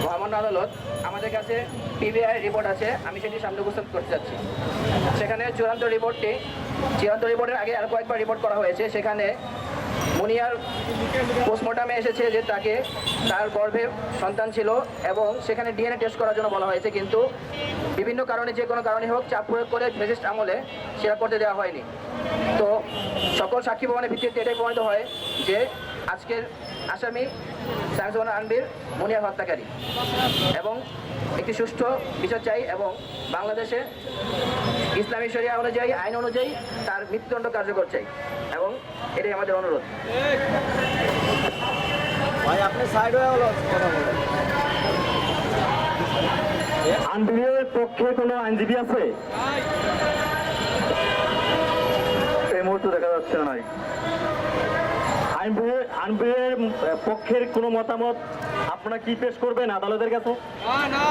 মহামান্য আদালত আমাদের কাছে পিবিআই রিপোর্ট আছে, আমি সেটি সামনে উপস্থাপন করতে চাচ্ছি। সেখানে চূড়ান্ত রিপোর্টের আগে আর কয়েকবার রিপোর্ট করা হয়েছে। সেখানে মুনিয়ার পোস্টমর্টমে এসেছে যে তার গর্ভে সন্তান ছিল এবং সেখানে ডিএনএ টেস্ট করার জন্য বলা হয়েছে, কিন্তু বিভিন্ন কারণে, যে কোনো কারণে হোক, চাপ প্রয়োগ করে ফেসিস্ট আমলে সেটা করতে দেওয়া হয়নি। তো সকল সাক্ষী প্রমাণের ভিত্তিতে এটাই প্রমাণিত হয় যে আজকের আসামি শামসুল আনবির মুনিয়ার হত্যাকারী, এবং একটি সুষ্ঠু বিচার চাই এবং বাংলাদেশে ইসলামী শরিয়া অনুযায়ী, আইন অনুযায়ী তার মৃত্যুদণ্ড কার্যকর চাই, এবং এটাই আমাদের অনুরোধ। ভাই আপনি সাইড হয়ে কথা বলেন। আনবিরের পক্ষে কোনো আইনজীবী আছে? এই মুহূর্তে দেখা যাচ্ছে না। নাই আনবিরের পক্ষের কোনো মতামত আপনারা কি পেশ করবেন আদালতের কাছে? না